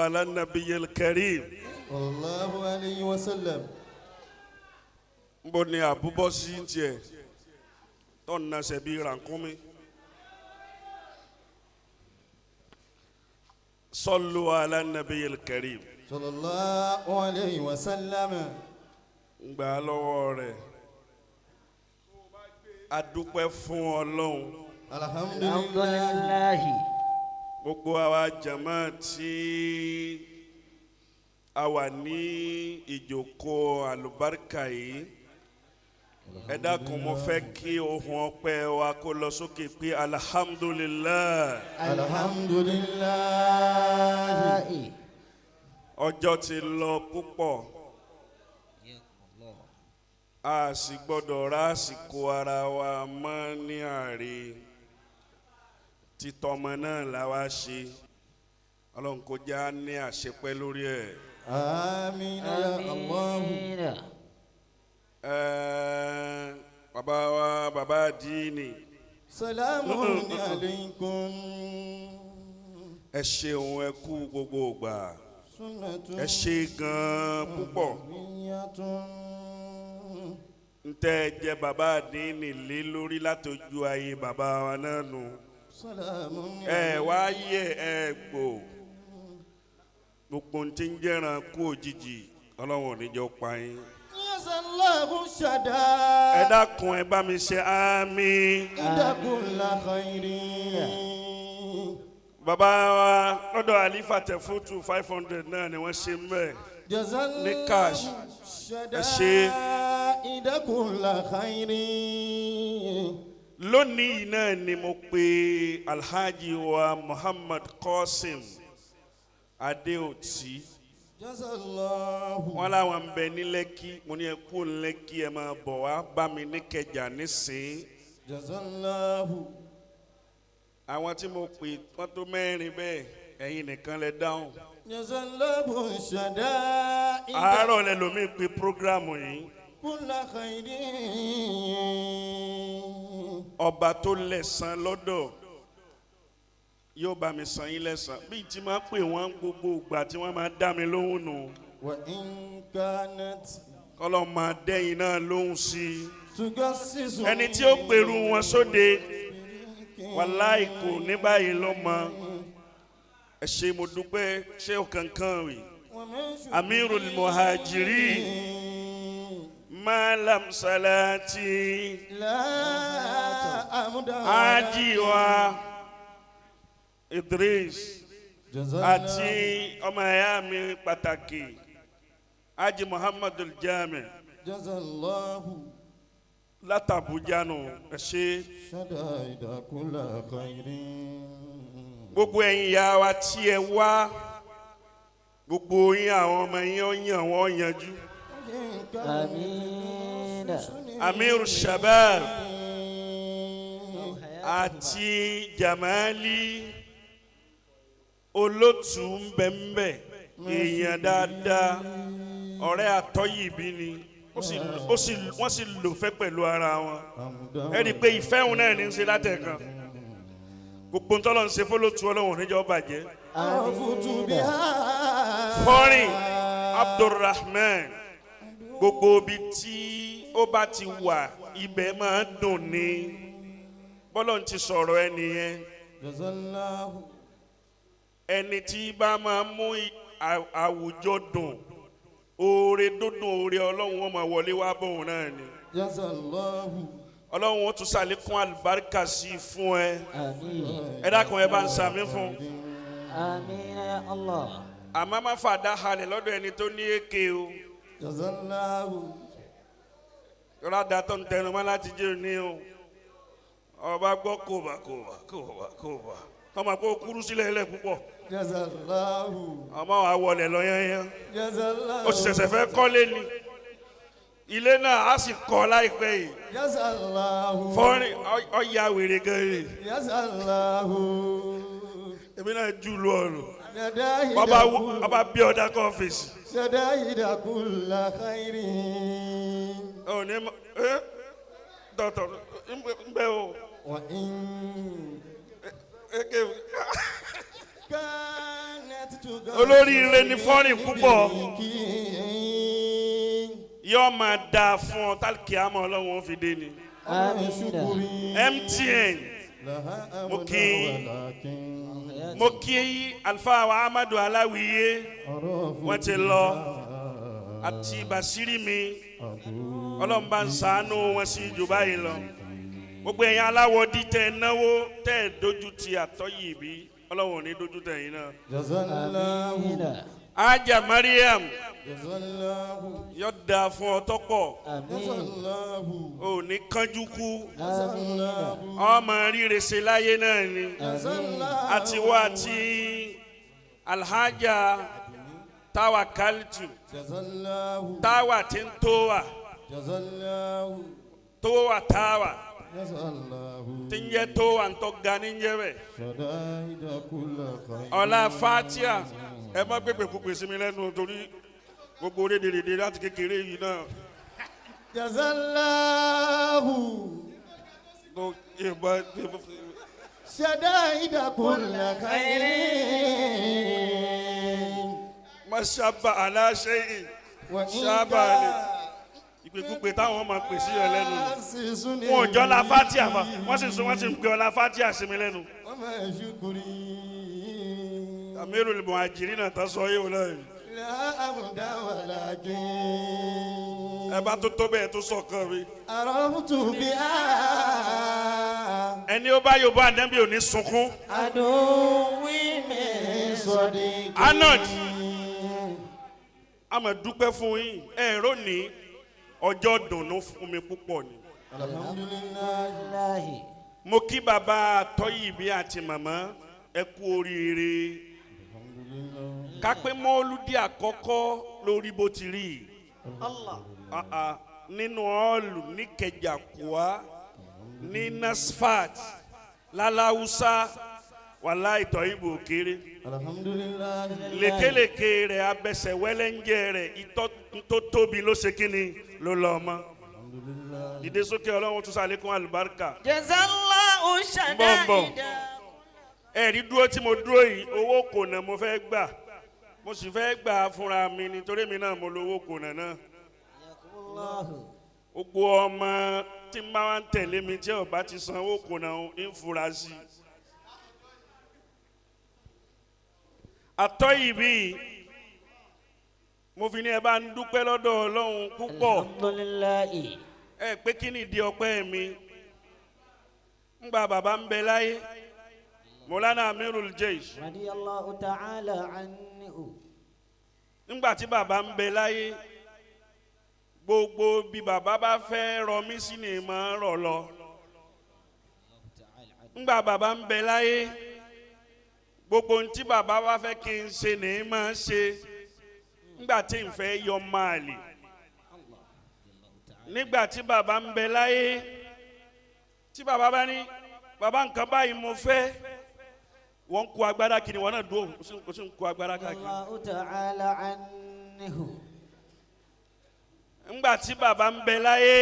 على النبي الكريم. صلى الله عليه وسلم. بني أبو بوسينتي تون سبيرا كومي. صلوا على النبي الكريم. صلى الله عليه وسلم. بالورة adúpẹ́ fún Ọlọ́run. Alhamdulillahi. Gbogbo àwa jàmá tí a wà ní ìjókòó àlùbáríkà yìí, ẹ dákun mo fẹ́ kí ohùn ọpẹ́ wa kó lọ sókè pé alhamdulillah. Alhamdulillahi. Ọjọ́ ti lọ púpọ̀. A sì gbọ́dọ̀ rásìkò ara wa mọ́ ní àárẹ̀ títọ́mọ náà la wá ṣe. Ọlọ́run kó já ní àṣepẹ́ lórí ẹ̀. Àmín ya Allah. Bàbá wa bàbá àdínì. Salamun alaykum. Ẹ ṣeun ẹ kú gbogbo ìgbà. Ẹ ṣe gan púpọ̀. Ntẹ́ jẹ́ bàbá àdínì lé lórí látọjú ayé bàbá wa náà nù. Ẹ wá yẹ ẹ gbò. Gbogbo ntí ń jẹ́ràn kú òjijì Ọlọ́run ò ní jẹ́ ó pa yín. Ẹ dákun ẹ bá mi ṣe àmín. Bàbá wa lọ́dọ̀ àlífà tẹ̀fútù 500 náà ni wọ́n ṣe mẹ́ ní cash. Ẹ ṣe. Lónìí náà ni mo pe Alhaji wa Muhammad Qasim Adeoti. Wọ́n láwọn ń bẹ ní Lẹ́kì, mo ní ẹ kú Lẹ́kì ẹ máa bọ̀ wá bá mi ní Kẹjà nísìn. Àwọn tí mo pè wọ́n tó mẹ́rin bẹ́ẹ̀, ẹ̀yin nìkan lẹ dáhùn. Àárọ̀ lẹ lómi pe prógrámù yìí. Ọba tó lẹ̀san lọ́dọ̀ yóò bá mi san yín lẹ́san. Bí tí máa pè wọ́n gbogbo ìgbà tí wọ́n máa dá mi lóhùn nù. Kọ́lọ́ máa dẹ́yìn náà lóhùn sí i. Ẹni tí ó pèrú wọn sóde wàláì kò ní báyìí lọ́mọ. Ẹ ṣé mo dúpẹ́ ṣé o kankan rí. Amirul Muhajirin Malam Salati Ajiwa Idris àti ọmọ ẹ̀yà mi pàtàkì Haji Muhammadul Jami látàbújá nù. Ẹ ṣé. Gbogbo ẹ̀yin ìyá wa tí ẹ wá, gbogbo yín àwọn ọmọ yín ó yàn wọ́n yanjú. Àmín. Amir Shabab àti Jamali olótù mbẹ́mbẹ́ èèyàn dáadáa ọ̀rẹ́ At-Toyyiby ni wọ́n sì lò fẹ́ pẹ̀lú ara wọn. Ẹ rí i pé ìfẹ́ òun náà ní í ṣe látẹ̀kan. Gbogbo ntọ́lọ́ ń ṣe fọlọ́tù Ọlọ́run níjọ́ bàjẹ́. Fọ́rin Abdulrahman gbogbo ibi tí ó bá ti wà ibẹ̀ máa dùn ní bọ́lọ̀ ti sọ̀rọ̀ ẹni yẹn. Ẹni tí bá máa mú àwùjọ dùn oore dúndùn oore Ọlọ́run wọn máa wọlé wá bóun náà ni. Ọlọ́run wọn tún ṣàlékún àlùbáríkà sí i fún ẹ. Ẹ dákun ẹ bá ń sàmí fún. Àmín ya Allah. Àmọ́ má fàdá halẹ̀ lọ́dọ̀ ẹni tó ní èké o. Yọ̀rọ̀ àdàtọ̀ ń tẹnu mọ́ láti jẹ́ òní o. Ọba gbọ́ kóbà. Tọ́mọ kó kúrú sílẹ̀ ilẹ̀ púpọ̀. Ọmọ wa wọlé lọ yányán. Ó sì ṣẹ̀ṣẹ̀ fẹ́ kọ́lé ni. Ilé náà á sì kọ́ láìpẹ́ yìí. Fọ́rin ọ̀ya wèrè gan yìí. Èmi náà jù lọ ọ̀rọ̀. Bàbá bí ọ̀dà kọ́ ọ́fíìsì. Òní dọ̀tọ̀ ń bẹ́ o. olóríire ní fọ́nrìn púpọ̀ yóò máa dáa fún ọ tálkì àmọ́ ọlọ́run fi dé ni. MTN mo kí Alfa wa Amadu Aláwìyé wọ́n ti lọ àti Basiri mi ọlọ́run bá ń ṣàánú wọn sí jù báyìí lọ. Gbogbo ẹ̀yin aláwọ̀ dí tẹ náwó tẹ dojú ti At-Toyyiby ọlọ́run ò ní dojú tẹ yín náà. Jazallahu. Ajá Mariam Jazallahu. yóò dáa fún ọ tọ́pọ̀ Jazallahu. ò ní kánjú kú Jazallahu. ọmọ rírẹ ṣe láyé náà ni. Jazallahu. Àti wá àti Alhaja táwa kálítù Jazallahu. táwa tí ń tó wà Jazallahu. tó wà táwa Jazallahu. tí ń jẹ́ tó wà ń tọ́ ga ní jẹ́ bẹ́ẹ̀. Shadaida kulla khayr. Ọlá Fatia ẹ má gbégbé kúgbè sí mi lẹ́nu torí gbogbo rédèrèdè láti kékeré yìí náà. Jazallahu. Shadaida kulla khayr. Mashabba ala shay'in ṣáàbà ni ìgbèkúgbè táwọn máa pè sí ẹ lẹ́nu. Wọn ò jọ Ọlá Fatia fa wọ́n sì ń gbé Ọlá Fatia sí mi lẹ́nu. Amirul Muhajirin náà tán sọ yé wọlé yìí. Ẹ bá tó bẹ́ẹ̀ tó sọ kan mi. Ẹni ó bá Yorùbá ànábì ò ní sunkún. Arnold a máa dúpẹ́ fún yín ẹ̀rọ ní ọjọ́ dùnú fún mi púpọ̀ ni. Alhamdulillah. Mo kí bàbá Toyyib àti màmá ẹ kú oríire. Kápẹ́ Mawlid àkọ́kọ́ lórí bó ti rí. Nínú ọ́ọ̀lù ní Kẹjàkúá ní Nasfat lálàúsá wàláhì Toyyib kéré. Alhamdulillah. Lékeleke rẹ̀ abẹsẹ̀ wẹ́lẹ́njẹ rẹ̀ ìtọ́ tó tóbi ló ṣe kíni ló lọ ọmọ. Dìde sókè Ọlọ́run tún sàlékún àlùbáríkà. Jazallahu shadaida. Ẹ̀rí dúró tí mo dúró yìí owó kònà mo fẹ́ gbà mo sì fẹ́ gbà fúnra mi nítorí mi náà mo lówó kònà náà. Gbogbo ọmọ tí n bá wá ń tẹ̀lé mi tí ó bá ti san owó kònà ń fura sí i. At-Toyyiby mo fi ní ẹ bá ń dúpẹ́ lọ́dọ̀ Ọlọ́run púpọ̀. Alhamdulillah. Ẹ pé kí ni ìdí ọpẹ́ mi ńgbà bàbá ń bẹ láyé Mawlana Amirul Jaysh Radiyallahu ta'ala anhu. ńgbà tí bàbá ń bẹ láyé gbogbo bí bàbá bá fẹ́ rọ mí sí ni máa ń rọ̀ lọ. Ńgbà bàbá ń bẹ láyé gbogbo ntí bàbá bá fẹ́ kí n ṣe ní máa ṣe. Ńgbà tí n fẹ́ yọ máàlì nígbà tí bàbá ń bẹ láyé tí bàbá bá ní bàbá nǹkan báyìí mo fẹ́ wọ́n kó agbára kiri wọ́n náà dúró kò sí ń kó agbára káàkiri. Allahu ta'ala anhu. Ńgbà tí bàbá ń bẹ láyé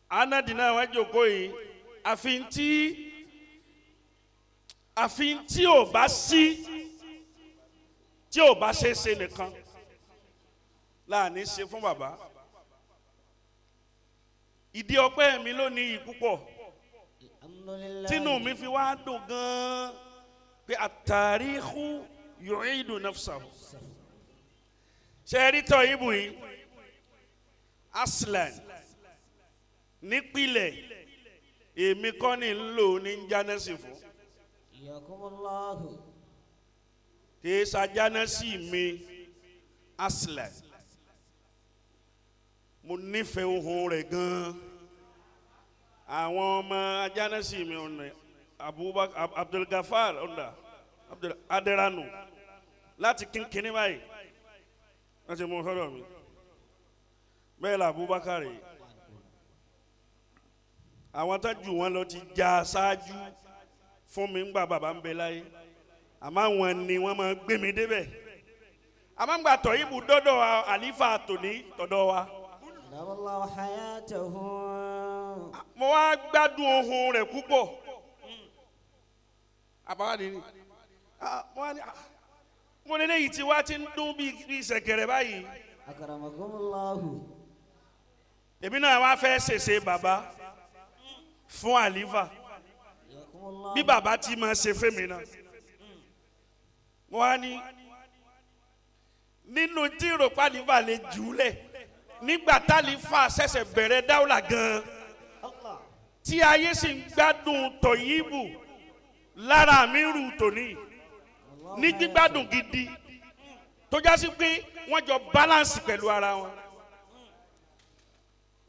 anadina wọn jókòó yìí àfi tí ò bá sí tí ò bá ṣe é ṣe nìkan láàní ṣe fún bàbá. Ìdí ọpẹ́ mi lónìí yìí púpọ̀ tínú mi fi wá dùn gan-an pé at-tarikhu yu'idu nafsahu. Ṣé rí Toyyib yìí aslan nípìlẹ̀ èmi kọ́ ni ń lò ní jánẹ́sì fún. Kì í sa jánẹ́sì mi aslan. Mo nífẹ̀ẹ́ ohun rẹ̀ gan-an. Àwọn ọmọ ajánẹ́sì mi ọ̀nà Abdulgafar ọ̀nà Aderanu láti kínkínní báyìí wọ́n ti mú sọ́dọ̀ mi. Bẹ́ẹ̀ la Abubakar yìí. Àwọn tó jù wọ́n lọ ti já ṣáájú fún mi ńgbà bàbá ń bẹ láyé. Àmọ́ àwọn ni wọ́n máa gbé mi débẹ̀. Àmọ́ ńgbà Toyyib dọ́dọ̀ àlífà tòní tọ̀dọ̀ wa. Mo wá gbádùn ohun rẹ̀ púpọ̀. àbáwádìí ni mo ní léyìí tí wá ti ń dún bí ṣẹ̀kẹ̀rẹ̀ báyìí. Akramakumullahu. èmi náà wá fẹ́ ṣèṣe bàbá fún àlífà Yakumullahu. bí bàbá ti máa ṣe fẹ́mi náà. wọ́n á ní nínú tí ìrọ̀pá àlífà lè jùlẹ̀ nígbà tálífà ṣẹ̀ṣẹ̀ bẹ̀rẹ̀ dáwọ́là gan-an Allah. tí ayé sì ń gbádùn Toyyibù lára àmírù tòní ní gbígbádùn gidi tó já sí pé wọ́n jọ balance pẹ̀lú ara wọn.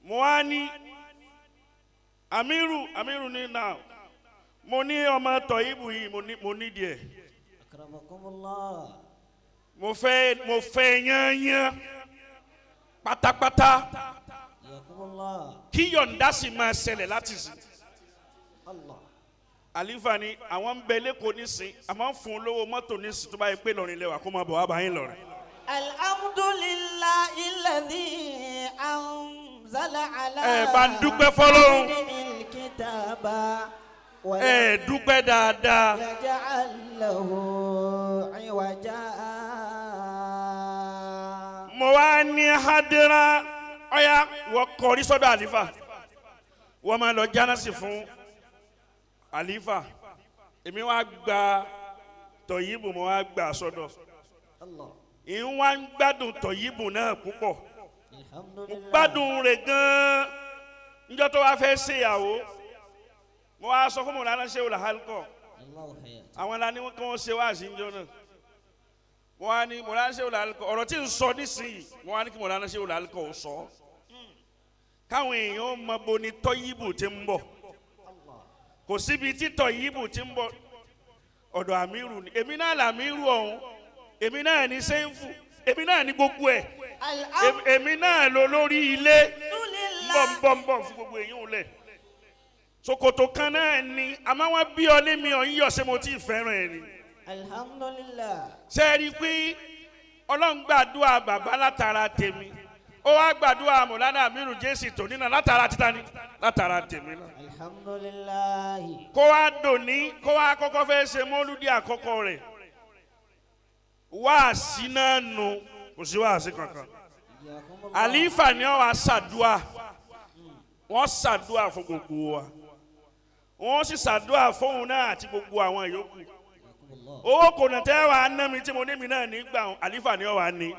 mo wá ní àmírù ní now mo ní ọmọ Toyyibù yìí mo ní díẹ̀ Akramakumullah. mo fẹ́ yányán pátápátá Yakumullah. kí yọ̀ǹda sì máa ṣẹlẹ̀ láti sìn. Allah. àlífà ni àwọn ń bẹ lẹ́kọ̀ọ́ nísìn àmọ́ ń fún un lówó mọ́tò nísìn tó bá yẹ pé lọ́rin lẹ́wà kó máa bọ̀ wá bá yín lọ́rin. Alhamdulillahi alladhi anzala ala. bá ń dúpẹ́ fọ́lọ́run. Kitaba. Dúpẹ́ dáadáa. Yaj'alahu iwaja. mo wá ní hadira ọ̀ya wọ́n kọrí sọ́dọ̀ àlífà wọ́n máa lọ jánásì fún àlífà èmi wá gba Toyyibù mo wá gbà sọ́dọ̀ Allah. ìhun wá ń gbádùn Toyyibù náà púpọ̀ Alhamdulillah. gbádùn rẹ̀ gan-an níjọ́ tó wá fẹ́ ṣèyàwó mo wá sọ fún mọ̀lánà ṣe wòlá hálùkọ̀ Allahu khayr. àwọn la ní wọn kí wọ́n ṣe wá àṣìjọ náà mo wá ní mọ̀lánà ṣe wòlá hálùkọ̀ ọ̀rọ̀ tí ń sọ nísìnyí mo wá ní kí mọ̀lánà ṣe wòlá hálùkọ̀ ò sọ káwọn èèyàn mọ bo ni Toyyibù ti ń bọ̀ kò síbi tí Toyyibù ti ń bọ̀ ọ̀dọ̀ àmírù ni èmi náà làmírù ọ̀hún èmi náà ní sẹ́ńfù èmi náà ní gbogbo ẹ̀ èmi náà lọ lórí ilé ń bọ̀ fún gbogbo èèyàn lẹ̀ ṣòkòtò kan náà ni àmọ́ wọn bí ọ lé mi ọ̀ ń yọ̀ ṣé mo ti fẹ́ràn ẹ̀ ni. Alhamdulillah. ṣe é rí i pé ọlọ́run gbàdúrà bàbá látara tèmi ó wá gbàdúrà mọ̀lánà àmírù jésì tòní náà látara títa ni látara tèmi náà. Alhamdulillah. kó wá dòní kó wá kọ́kọ́ fẹ́ ṣe mọ́lúdì àkọ́kọ́ rẹ̀ wáàsí náà nù kò sí wáàsí kankan Yakumullah. àlífà ni wọ́n wá ṣàdúà wọ́n ṣàdúà fún gbogbo wa wọ́n sì ṣàdúà fóun náà àti gbogbo àwọn yòókù Yakumullah. owó kò nà tẹ́ wàá ná mi tí mo ní mi náà nígbà àlífà ni wọ́n wá ní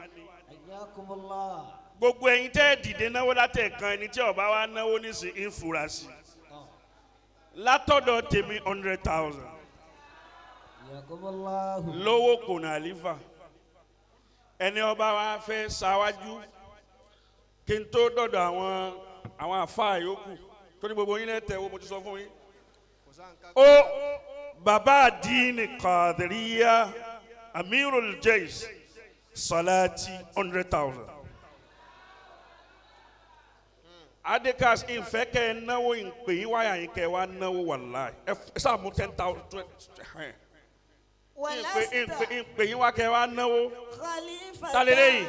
Yakumullah. gbogbo ẹ̀yin tẹ́ dìde náwó látẹ̀kan ẹni tí ó bá wá náwó nísìnyí ń fura sí látọ̀dọ̀ tèmi 100,000 Yakumullah. lówó kò nà àlífà ẹni ó bá wá fẹ́ ṣáwájú kí n tó dọ̀dọ̀ àwọn àfáà yòókù tó ní gbogbo yín lẹ́tẹ̀ wo mo ti sọ fún yín. ó bàbá àdínì Qodiriyah Amirul Jaysh salati 100,000. adekas ìfẹ́ kẹ́ ẹ náwó ìpè yín wáyà yín kẹ́ ẹ wá náwó wàláì ẹ sáà mú 10,000 ìpè yín wá kẹ́ ẹ wá náwó. Taleleyi.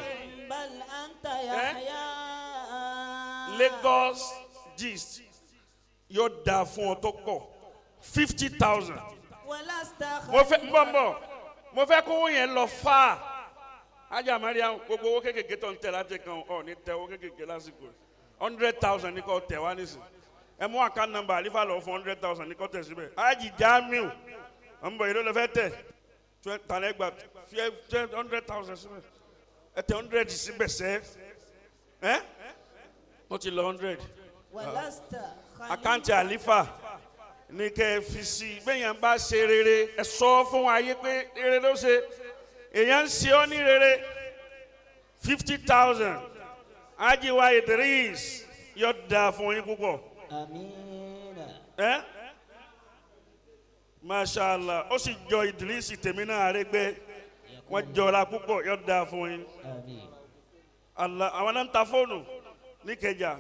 Lagos gist yóò da fún ọ tó pọ̀ 50,000. mo fẹ́ kó yẹn lọ fà ájà Mariam gbogbo owó kékèké tó ń tẹ̀ láti kan ọ ní tẹ owó kékèké lásìkò 100,000 ní kò tẹ̀ wá nísìn ẹ mú account number àlífà lọ fún 100,000 ní kò tẹ̀ síbẹ̀ ájì Jamiu ọmọ yìí ló lọ fẹ́ tẹ̀ tàlẹ́gbà 100,000 síbẹ̀ ẹ tẹ̀ 100 síbẹ̀ sẹ́ ẹ́ ó ti lọ 100 àkáǹtì àlífà ní kẹ́ ẹ fi sí bẹ́yàn bá ṣe rere ẹ sọ fún ayé pé rere ló ṣe èèyàn ń ṣe ọ́ ní rere 50,000 ajiwa Idris yóò da fún yín púpọ̀ mashallah ó sì jọ Idris tèmi náà àrẹ́gbẹ́ wọ́n jọra púpọ̀ yóò da fún yín àwọn náà ń ta fóònù ní Kẹjà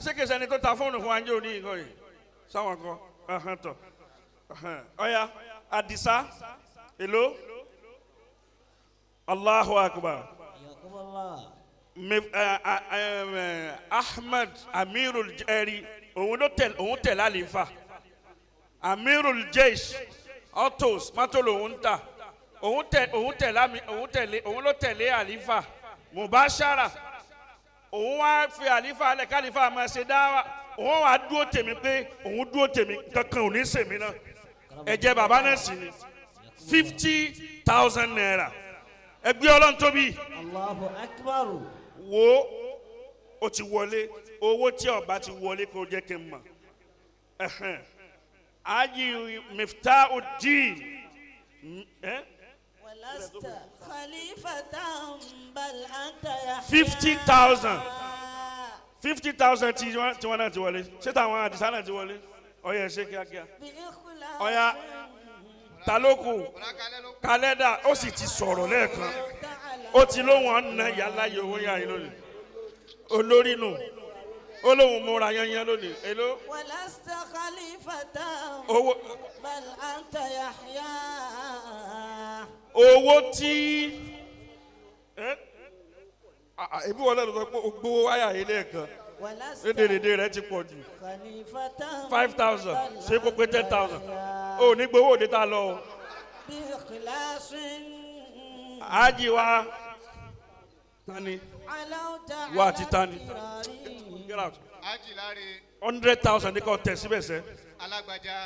ṣékèsè ẹni tó ta fóònù fún anjó ní nǹkan yìí sáwọn kan tọ ọ̀ya Àdìsá èlò Allahu Akbar Ahmed Amirul Jari òun tẹ̀lé àlìfà Amirul Jaysh autos mọ́tò lòun ń tà òun ló tẹ̀lé àlífà mubashara òun wá fi àlífà alẹ́ kálífà máa ṣe dáwà òun wá dúró tèmi pé òun dúró tèmi kankan ò ní sèmi náà ẹ̀jẹ̀ bàbá náà sì ni 50,000 naira ẹgbẹ́ ọlọ́run tóbi Allahu Akbar. wo o ti wọlé owó tí ọba ti wọlé kó jẹ́ kí n mọ̀ ayi Miftahud-Din ولست خليفة بل أنت يحيى 50,000 tí wọ́n náà ti wọlé ṣé táwọn àdìsá náà ti wọlé ọyẹ ṣe kíákíá ọyá talóku kálẹ́dà ó sì ti sọ̀rọ̀ lẹ́ẹ̀kan ó ti lóhùn ọ̀nà yàrá yòówó yà yín lónìí olórí nù ó lóhùn múra yanyan lónìí èló. ولست خليفة owó بل أنت يحيى owó tí ebi wọlé ló sọ pé o gbowó wáyà yìí lẹ́ẹ̀kan rédèrèdè rẹ ti pọ̀ jù 5,000 ṣé kó pé 10,000 o ní gbowó òde tá a lọ o. بإخلاص ájì wa tani wa ti tani get out Ájì láre 100,000 ní kò tẹ̀ síbẹ̀ sẹ́ alágbájá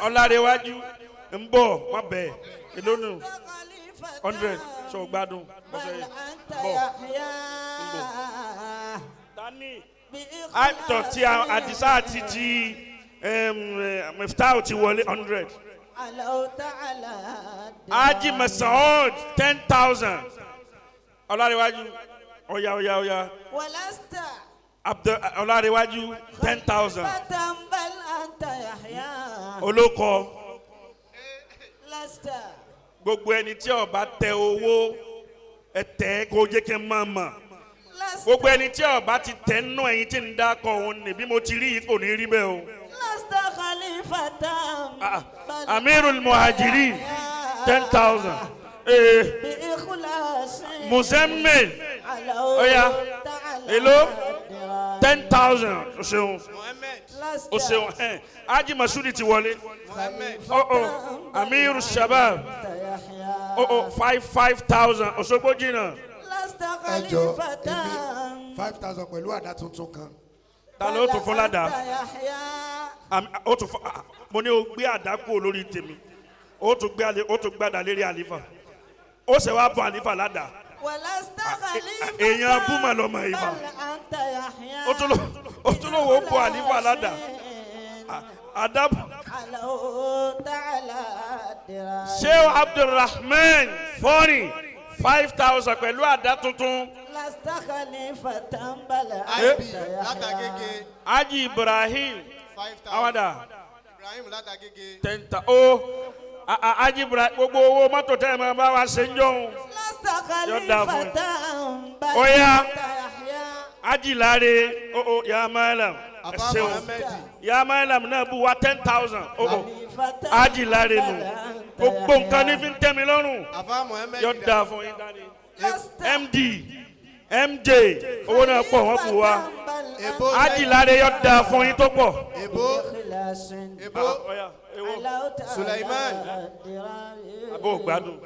ọ̀làrẹ̀wájú ń bọ̀ má bẹ̀ èló nù 100 sọ gbádùn bọ́sẹ̀ yìí bọ̀ tani àtọ̀ tí àdìsá àti ti Miftah ti wọlé 100 ájì Masoud 10,000 ọ̀làrẹ̀wájú ọ̀yà ولست ọ̀làrẹ̀wájú 10,000 بل أنت يحيى olóko لست gbogbo ẹni tí ó bá tẹ owó ẹ tẹ kó jẹ́ kí n máa mọ̀ لست gbogbo ẹni tí ó bá ti tẹ nínú ẹ̀yin tí ń dákọ̀ òun ni bí mo ti rí yìí kò ní rí bẹ́ẹ̀ o. لست خليفة بل Amirul Muhajirin 10,000 بإخلاص Muzammil oya hello 10,000 o ṣeun o ṣeun Haji Masudi ti wọlé Amiru Shabab 5,000 Òṣogbo jìnnà لست ẹjọ خليفة èmi 5,000 pẹ̀lú àdá tuntun kan. ta ló tún fún ládàá يحيى ó tún fún mo ní o gbé àdákù lórí tèmi ó tún gbàdá lérí àlífà ó ṣe wá bọ àlífà ládàá ولست خليفة èèyàn búmọ̀ lọ́mọ ìfà بل أنت يحيى ó tún lówó bọ àlífà ládàá àdàbọ̀. تعالى الدراية Sheikh Abdulrahman Foni 5,000 pẹ̀lú àdá tuntun. لست خليفة بل IB أنت يحيى látàgége Haji Ibrahim 5,000 awada Ibrahim látàgége 10,000 o Haji Ibrahim gbogbo owó mọ́tò tẹ́ ẹ máa bá wa ṣe ń jọun. لست خليفة بل Oya. أنت يحيى Haji Lare ya Malam Afa ṣeun Muhammad ya Malam náà bu wa 10,000 خليفة Haji Lare nù بل أنت gbogbo nǹkan ní يحيى fi ń tẹ́ mi lọ́rùn Afa Muhammad yóò dáa fún yín dání. لست MJ owó náà pọ̀ wọ́n kù wa. Ebo Haji Lare yóò dáa fún yín tó pọ̀. Ebo بإخلاص Ebo Oya, ewo. على Sulaiman. الدراية Abo gbádùn.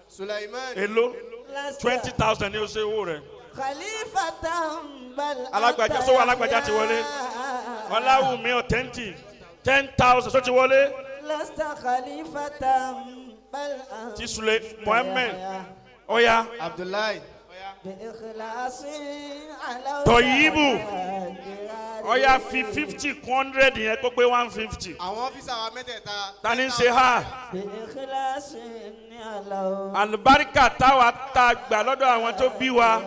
Sulaiman Èló لست 20,000 ni o ṣe owó rẹ̀. خليفة بل Alágbájá أنت sówó alágbájá ti wọlé. يحيى. Ọláwùmí Authentik 10,000 tó ti wọlé. لست خليفة بل أنت Ti Sule Muhammed. Oya Abdullahi بإخلاص على Toyyibu. الدراية. Oya fi 50 kún 100 yẹn kó pé 150. àwọn ọ́fíìsì àwọn mẹ́tẹ̀ẹ̀ta Ta ni ń ṣe ha? بإخلاص على Àlùbáríkà táwa ta gbà lọ́dọ̀ àwọn tó bí wa.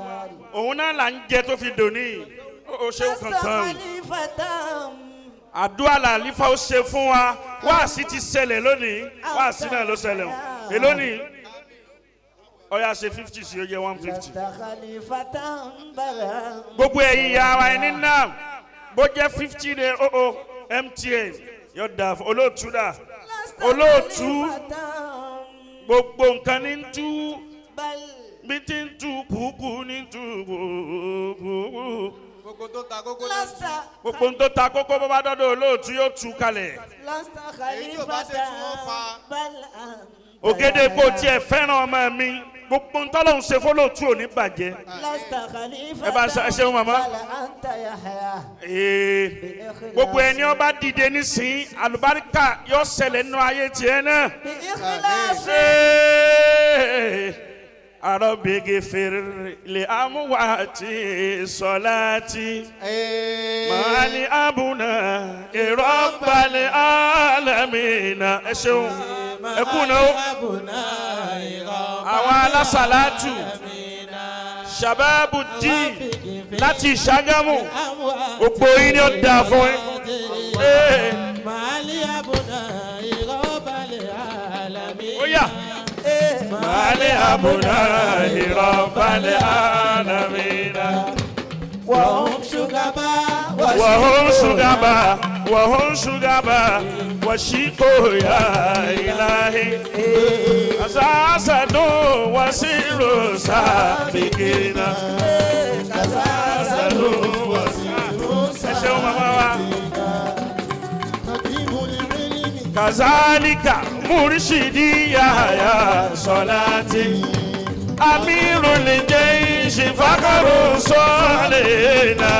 Òun náà là ń jẹ tó fi dòní. O ṣeun لست kankan. خليفة Àdúrà làlífà ó ṣe fún wa. Wáàsí ti ṣẹlẹ̀ lónìí. Wáàsí náà ló ṣẹlẹ̀ o. Èló ni? Oya ṣe 50 sí ó jẹ́ 150. لست خليفة بل أنت Gbogbo ẹ̀yin ìyá wa ẹni náà bó jẹ́ 50 de MTN yóò dà fún olóòtú dà. لست Olóòtú خليفة gbogbo nǹkan ní ń tú بل bí ti ń tú kúkú ní ń tú kúkú. gbogbo tó ta kókó náà. لست gbogbo ń tó ta kókó bó bá dọ́dọ̀ olóòtú yóò tú kalẹ̀. لست èyí ò bá ṣe خليفة tí wọ́n fa. بل أنت ògèdè kò tiẹ̀ fẹ́ràn ọmọ mi gbogbo ń tọ́lọ́hún ṣe fólóòtú ò ní bàjẹ́. لست خليفة ẹ bá ẹ ṣeun màmá. بل أنت يحيى gbogbo ẹni ọba dìde nísìnyí àlùbáríkà yóò ṣẹlẹ̀ nínú ayé tiẹ̀ náà. بإخلاص Arabi gifir li amwati salati mali abuna rabbal alamin. ẹ ṣeun ẹ kùnà ó àwọn alásàlátù shababu di láti Ṣàgámù gbogbo yín ni ó dáa fún yín. Ó yá. Mali abuna rabbal alamin. وهم شجباء وهم شجباء وشيكو يا إلهي أساسا وسير سابقين أساسا وسير سابقين كذلك مرشدي يا صلاتي أمير الجيش فخر صالحنا